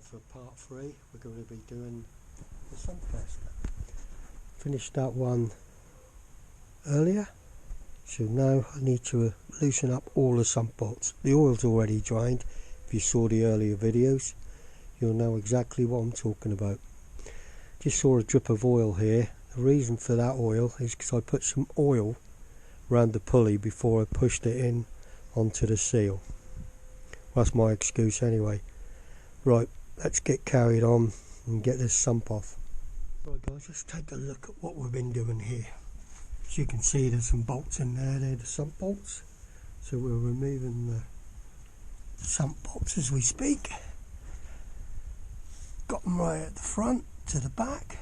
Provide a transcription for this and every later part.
for part 3. We're going to be doing the sump gasket. Finished that one earlier, so now I need to loosen up all the sump bolts. The oil's already drained. If you saw the earlier videos, you'll know exactly what I'm talking about. Just saw a drip of oil here. The reason for that oil is because I put some oil around the pulley before I pushed it in onto the seal. That's my excuse anyway. Right, let's get carried on and get this sump off. Right guys, let's take a look at what we've been doing here. As you can see, there's some bolts in there, they're the sump bolts. So we're removing the sump bolts as we speak. Got them right at the front to the back.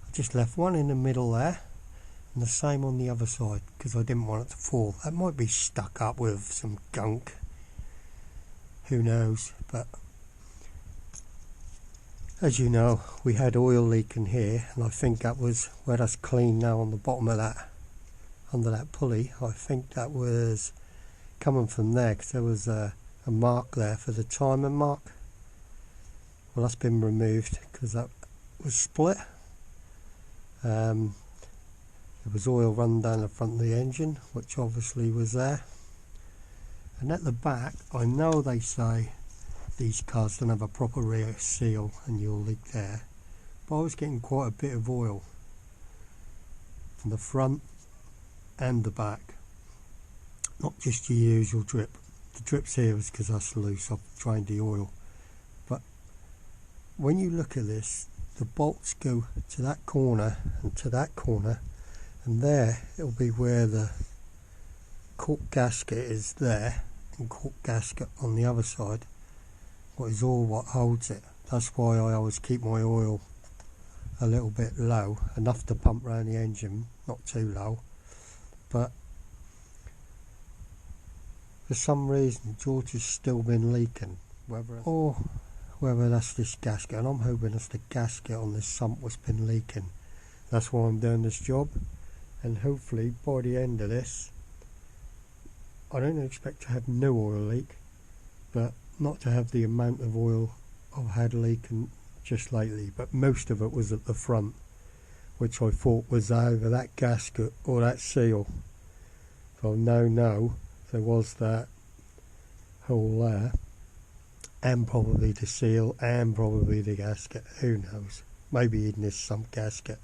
I just left one in the middle there, and the same on the other side because I didn't want it to fall. That might be stuck up with some gunk, who knows, but as you know, we had oil leaking here, and I think that was where that's clean now on the bottom of that, under that pulley. I think that was coming from there because there was a mark there for the timing mark. Well, that's been removed because that was split. There was oil run down the front of the engine, which obviously was there. And at the back, I know they say these cars don't have a proper rear seal and you'll leak there, but I was getting quite a bit of oil from the front and the back, not just your usual drip. The drips here is because that's loose, I've drained the oil. But when you look at this, the bolts go to that corner and to that corner, and there it'll be where the cork gasket is there, and cork gasket on the other side, what is all what holds it. That's why I always keep my oil a little bit low, enough to pump around the engine, not too low. But for some reason George has still been leaking, whether that's this gasket, and I'm hoping it's the gasket on this sump what's been leaking. That's why I'm doing this job, and hopefully by the end of this, I don't expect to have no oil leak, but not to have the amount of oil I've had leaking just lately. But most of it was at the front, which I thought was either that gasket or that seal. So now know there was that hole there, and probably the seal, and probably the gasket. Who knows? Maybe even this sump gasket.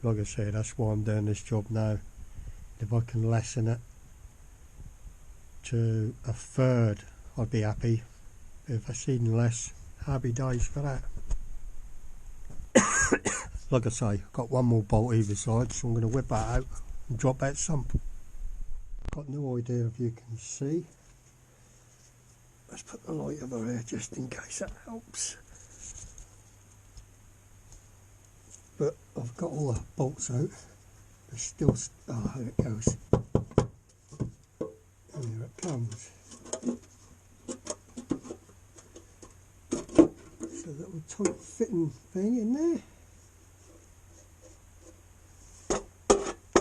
Like I said, that's why I'm doing this job now. If I can lessen it to a third, I'd be happy. If I see less, happy days for that. Like I say, I've got one more bolt either side, so I'm going to whip that out and drop that sump. Got no idea if you can see. Let's put the light over here just in case that helps. But I've got all the bolts out. There's still, oh, here it goes. And here it comes. So little tight fitting thing in there.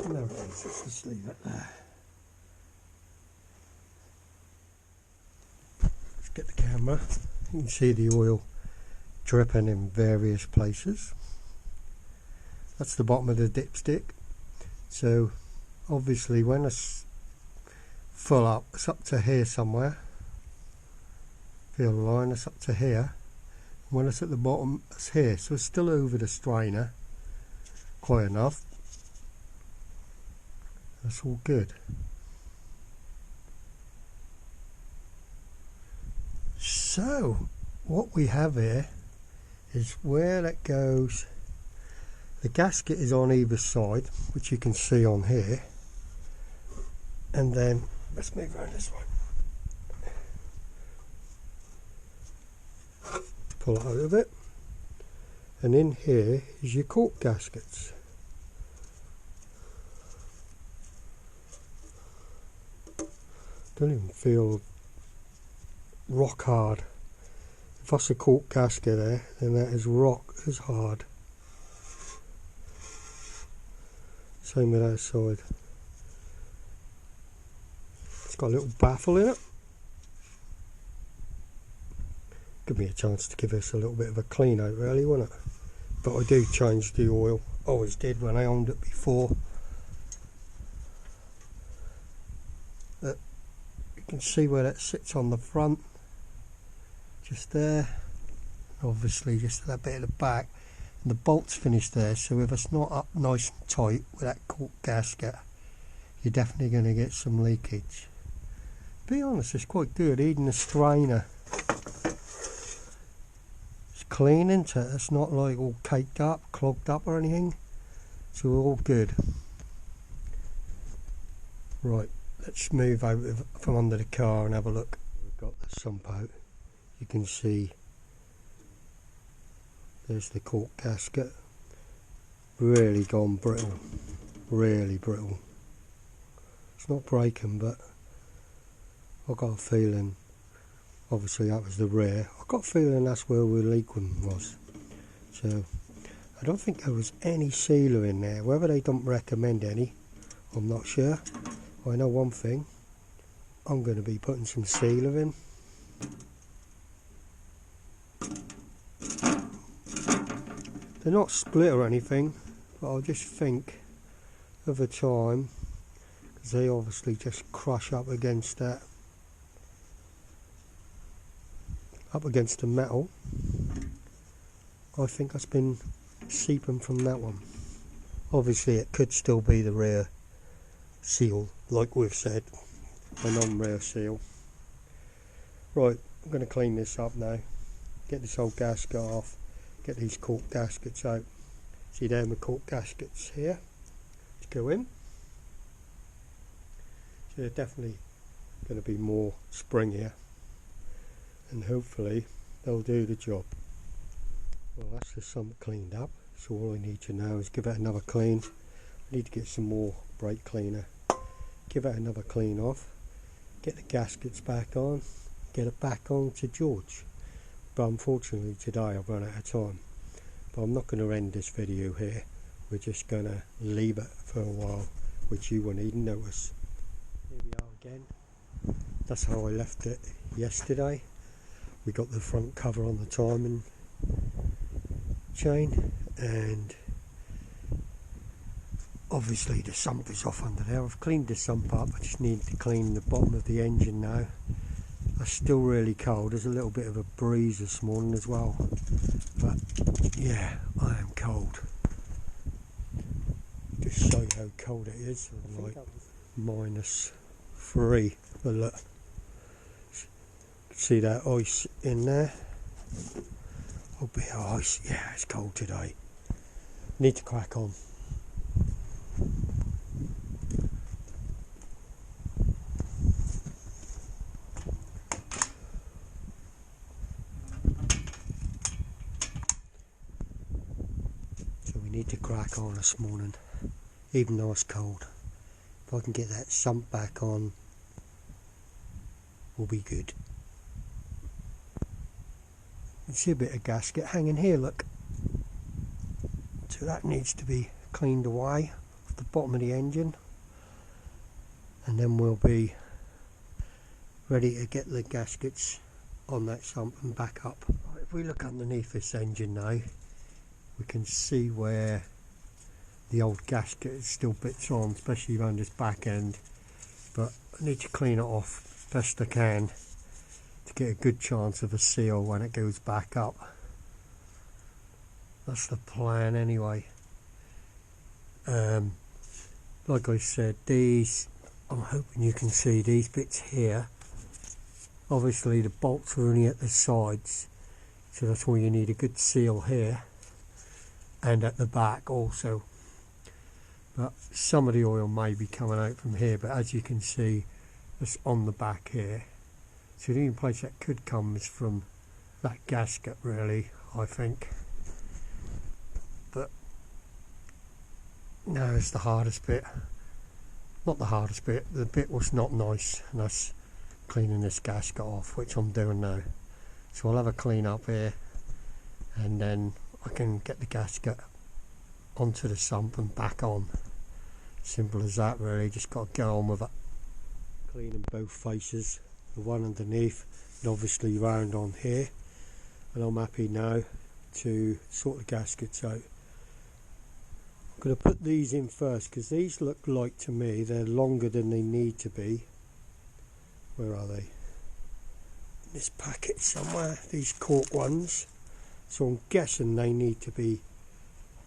And there it is. Let's just leave it there. Let's get the camera. You can see the oil dripping in various places. That's the bottom of the dipstick. So obviously when it's full up, it's up to here somewhere. Feel the line, it's up to here. When it's at the bottom, it's here. So it's still over the strainer, quite enough. That's all good. So what we have here is where that goes. The gasket is on either side, which you can see on here. And then let's move around this way. Pull it out of it, and in here is your cork gaskets. Don't even feel rock hard. If that's a cork gasket there, then that is rock as hard. Same with that side. It's got a little baffle in it. give me a chance to give this a little bit of a clean out really, won't it? But I do change the oil, always did when I owned it before. You can see where that sits on the front, just there, obviously just that bit at the back, and the bolt's finished there, so if it's not up nice and tight with that cork gasket, you're definitely going to get some leakage. To be honest, it's quite good, even the strainer. It's clean, isn't it? It's not like all caked up, clogged up or anything, so we're all good. Right, let's move out from under the car and have a look. We've got the sump out. You can see there's the cork gasket. Really gone brittle, really brittle. It's not breaking, but I've got a feeling, obviously that was the rear, I've got a feeling that's where the leak one was. So I don't think there was any sealer in there. Whether they don't recommend any, I'm not sure. I know one thing, I'm going to be putting some sealer in. They're not split or anything, but I just think over time, because they obviously just crush up against that, up against the metal, I think that's been seeping from that one. Obviously it could still be the rear seal, like we've said, a non-rear seal. Right, I'm going to clean this up now, get this old gasket off, get these cork gaskets out. See there my cork gaskets here to go in. So they're definitely going to be more springier, and hopefully they'll do the job. Well, that's the sump cleaned up, so all I need to now is give it another clean. I need to get some more brake cleaner, give it another clean off, get the gaskets back on, get it back on to George. But unfortunately today I've run out of time. But I'm not going to end this video here, we're just going to leave it for a while, which you won't even notice. Here we are again. That's how I left it yesterday. We got the front cover on the timing chain, and obviously the sump is off under there. I've cleaned the sump up, I just need to clean the bottom of the engine now. It's still really cold, there's a little bit of a breeze this morning as well, but yeah, I am cold. Just show you how cold it is, like -3, but look, see that ice in there? A bit of ice, yeah, it's cold today. Need to crack on. Need to crack on this morning, even though it's cold. If I can get that sump back on, we'll be good. You see a bit of gasket hanging here, look. So that needs to be cleaned away off the bottom of the engine, and then we'll be ready to get the gaskets on that sump and back up. If we look underneath this engine now, we can see where the old gasket still bits on, especially around this back end, but I need to clean it off best I can to get a good chance of a seal when it goes back up. That's the plan anyway. Like I said, these, I'm hoping you can see these bits here, obviously the bolts are only at the sides, so that's why you need a good seal here and at the back also. But some of the oil may be coming out from here, but as you can see, it's on the back here. So the only place that could come is from that gasket really, I think. But now it's the hardest bit. Not the hardest bit, the bit was not nice, and that's cleaning this gasket off, which I'm doing now. So I'll have a clean up here, and then I can get the gasket onto the sump and back on. Simple as that really, just got to get on with it. Cleaning both faces, the one underneath and obviously round on here. and I'm happy now to sort the gaskets out. I'm going to put these in first because these look like to me they're longer than they need to be. Where are they? In this packet somewhere, these cork ones. So I'm guessing they need to be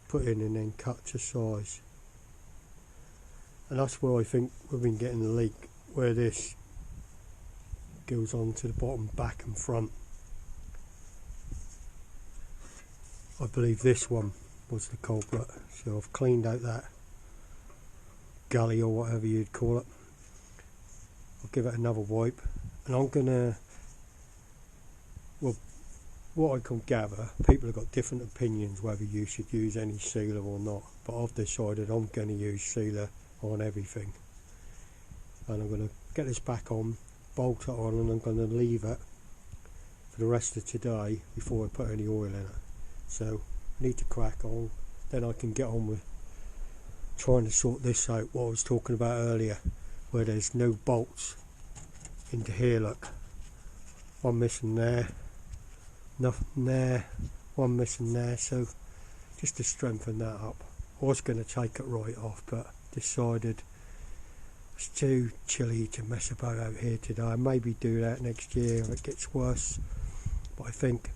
put in and then cut to size. And that's where I think we've been getting the leak, where this goes on to the bottom, back and front. I believe this one was the culprit, so I've cleaned out that gully or whatever you'd call it. I'll give it another wipe, and I'm gonna, well, what I can gather, people have got different opinions whether you should use any sealer or not, but I've decided I'm going to use sealer on everything. And I'm going to get this back on, bolt it on, and I'm going to leave it for the rest of today before I put any oil in it. So I need to crack on, then I can get on with trying to sort this out, what I was talking about earlier, where there's no bolts into here. Look, one missing there, nothing there, one missing there, so just to strengthen that up. I was going to take it right off, but decided it's too chilly to mess about out here today. I maybe do that next year if it gets worse, but I think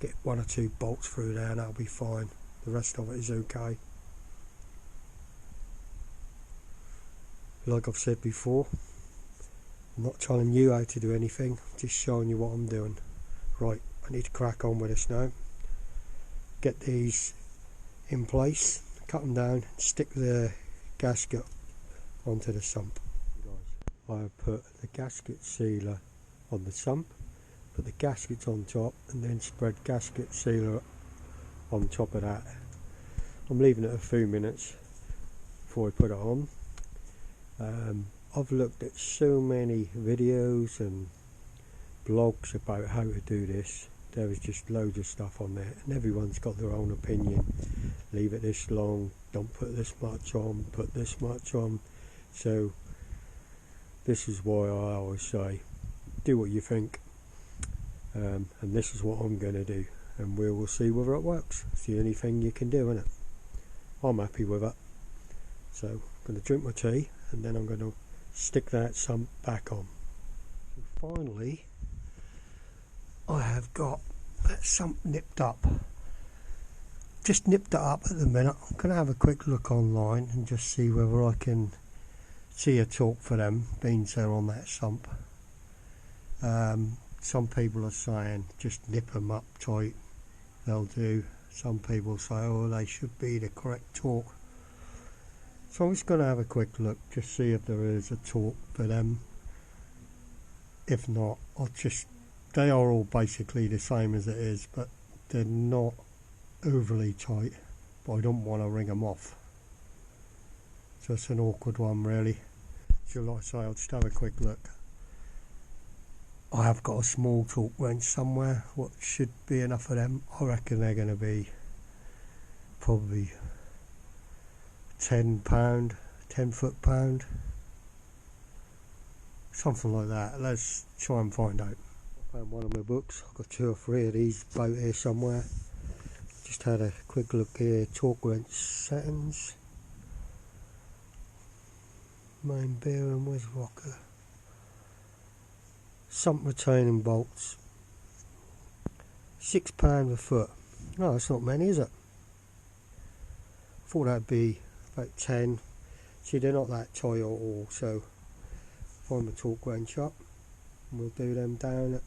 get one or two bolts through there and that'll be fine. The rest of it is okay. Like I've said before, I'm not telling you how to do anything, I'm just showing you what I'm doing. Right, I need to crack on with this now. Get these in place, cut them down, stick the gasket onto the sump. I have put the gasket sealer on the sump, put the gaskets on top, and then spread gasket sealer on top of that. I'm leaving it a few minutes before I put it on. I've looked at so many videos and blogs about how to do this. There is just loads of stuff on there, and everyone's got their own opinion. Leave it this long, don't put this much on, put this much on. So this is why I always say, do what you think, and this is what I'm going to do, and we will see whether it works. It's the only thing you can do, isn't it? I'm happy with it. So I'm going to drink my tea, and then I'm going to stick that sump back on. So finally, I have got that sump nipped up. Just nipped it up at the minute. I'm going to have a quick look online and just see whether I can see a torque for them beans there on that sump. Some people are saying just nip them up tight, they'll do. Some people say, oh, they should be the correct torque. So I'm just going to have a quick look, just see if there is a torque for them. If not, they are all basically the same as it is, but they're not overly tight, but I don't want to ring them off. So it's an awkward one really. So like I say, I'll just have a quick look. I have got a small torque wrench somewhere, what should be enough of them. I reckon they're going to be probably 10 foot-pound, something like that. Let's try and find out. I found one of my books. I've got 2 or 3 of these about here somewhere. Just had a quick look here. Torque wrench settings, main bearing, where's rocker, sump retaining bolts, £6 a foot. No, that's not many, is it? I thought that'd be about 10. See, they're not that tight at all, so find my torque wrench up and we'll do them down at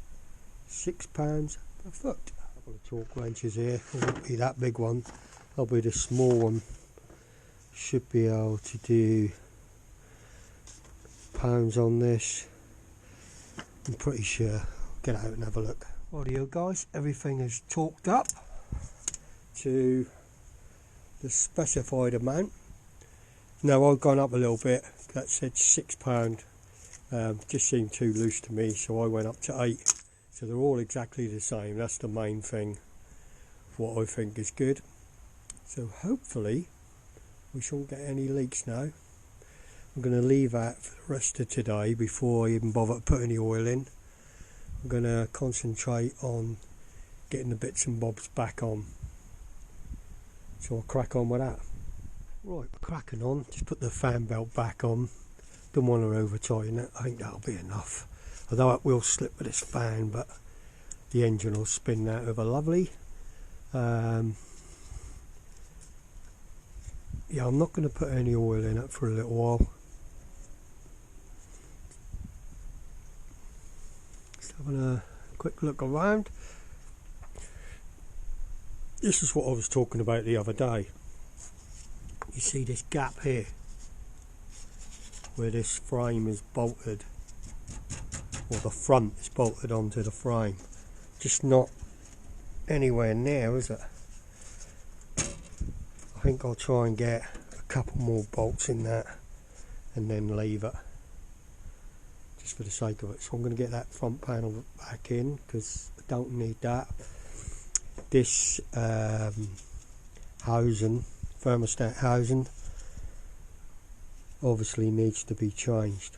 £6 per foot. A couple of torque wrenches here. It won't be that big one, that'll be the small one. Should be able to do pounds on this, I'm pretty sure. Get out and have a look. Audio guys, everything is torqued up to the specified amount. Now I've gone up a little bit, that said £6, just seemed too loose to me, so I went up to 8. So they're all exactly the same. That's the main thing, what I think is good. So hopefully we shouldn't get any leaks now. I'm going to leave that for the rest of today before I even bother putting the oil in. I'm going to concentrate on getting the bits and bobs back on. So I'll crack on with that. Right, cracking on. Just put the fan belt back on. Don't want to over tighten it. I think that'll be enough. Although it will slip with this fan, but the engine will spin that over lovely. Yeah, I'm not going to put any oil in it for a little while. Just having a quick look around. This is what I was talking about the other day. You see this gap here where this frame is bolted, or the front is bolted onto the frame. Just not anywhere near, is it? I think I'll try and get a couple more bolts in that and then leave it, just for the sake of it. So I'm going to get that front panel back in because I don't need that. This housing, thermostat housing, obviously needs to be changed.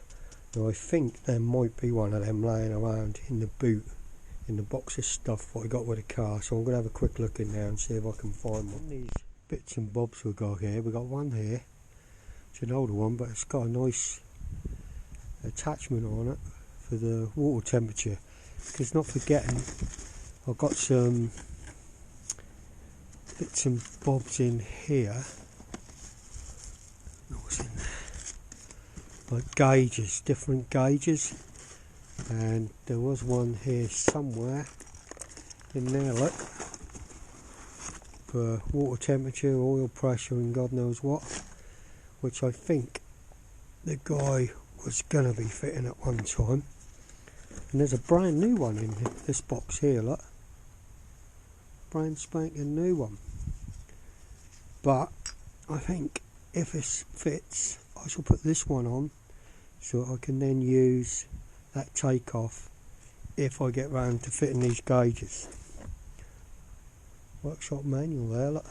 Now I think there might be one of them laying around in the boot, in the box of stuff what I got with the car, so I'm going to have a quick look in there and see if I can find one. These bits and bobs we've got here, we've got one here, it's an older one but it's got a nice attachment on it for the water temperature, because not forgetting I've got some bits and bobs in here. What's in there? Like gauges, different gauges, and there was one here somewhere in there, look, for water temperature, oil pressure and God knows what, which I think the guy was going to be fitting at one time. And there's a brand new one in this box here, look, brand spanking new one. But I think if this fits, I shall put this one on so I can then use that takeoff if I get round to fitting these gauges. Workshop manual there, look.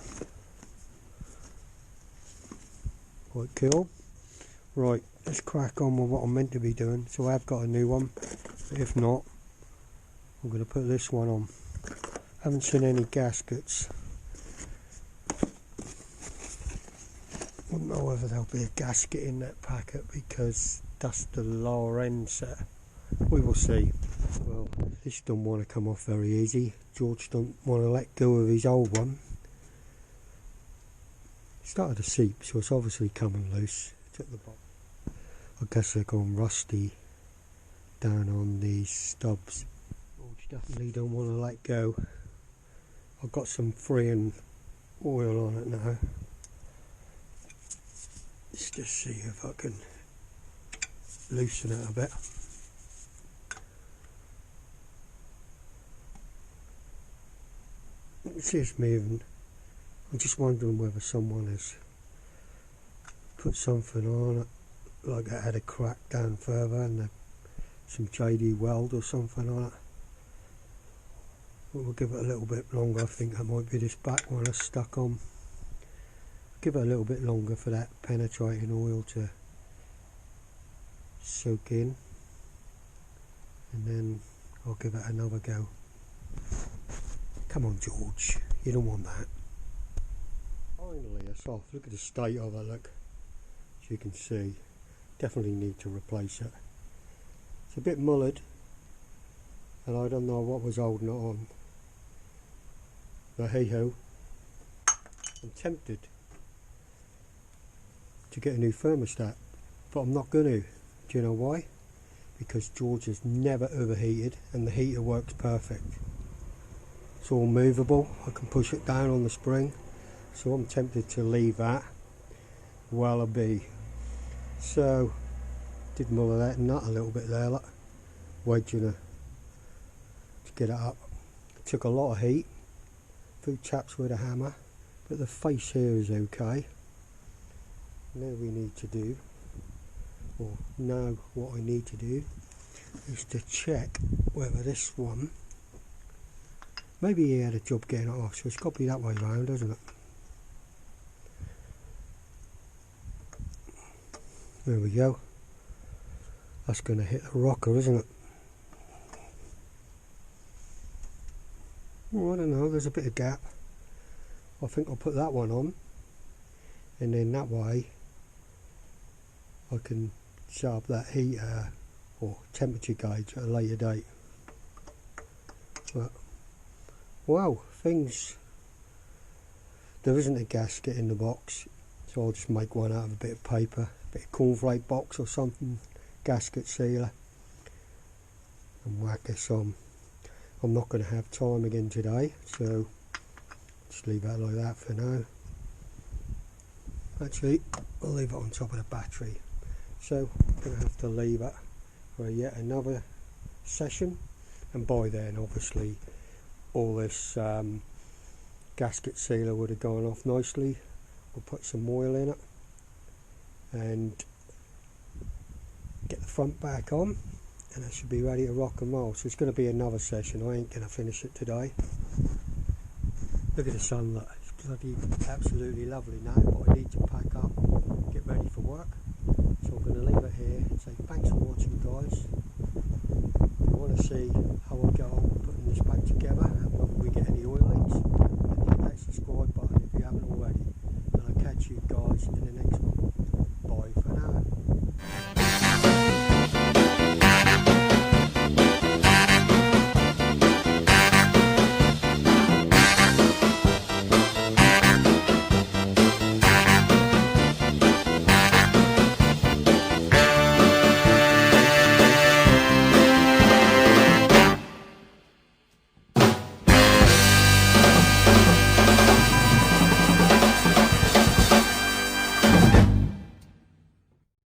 Quite cool. Right, let's crack on with what I'm meant to be doing. So I have got a new one, but if not, I'm going to put this one on. Haven't seen any gaskets. Wouldn't know whether there'll be a gasket in that packet because that's the lower end set. We will see. Well, this don't want to come off very easy. George don't want to let go of his old one. It started to seep, so it's obviously coming loose. It's at the bottom. I guess they're gone rusty down on these stubs. George definitely don't want to let go. I've got some freeing oil on it now. Let's just see if I can loosen it a bit. You can see it's moving. I'm just wondering whether someone has put something on it, like it had a crack down further and some JD weld or something on it. But we'll give it a little bit longer. I think that might be this back one that's stuck on. Give it a little bit longer for that penetrating oil to soak in, and then I'll give it another go. Come on George, you don't want that. Finally it's off. Look at the state of it, look. As you can see, definitely need to replace it. It's a bit mullered and I don't know what was holding it on, but hey ho, I'm tempted to get a new thermostat, but I'm not going to. Do you know why? Because George has never overheated and the heater works perfect. It's all movable, I can push it down on the spring, so I'm tempted to leave that while I be. So did muller that nut a little bit there, look, wedging her to get it up. It took a lot of heat, a few taps with a hammer, but the face here is okay. Now we need to do, or now what I need to do is to check whether this one, maybe he had a job getting it off, so it's got to be that way round, hasn't it? There we go. That's going to hit the rocker, isn't it? Oh, I don't know, there's a bit of gap. I think I'll put that one on, and then that way I can set up that heater or temperature gauge at a later date. But wow, things, there isn't a gasket in the box, so I'll just make one out of a bit of paper, a bit of cornflake box or something, gasket sealer, and whack this on. I'm not going to have time again today, so just leave that like that for now. Actually, I'll leave it on top of the battery, so I'm going to have to leave it for yet another session, and by then obviously all this gasket sealer would have gone off nicely. We'll put some oil in it and get the front back on, and it should be ready to rock and roll. So it's going to be another session. I ain't going to finish it today. Look at the sunlight, it's bloody absolutely lovely now, but I need to pack up, get ready for work. So I'm going to leave it here and say thanks for watching, guys. If you want to see how I get on putting this back together,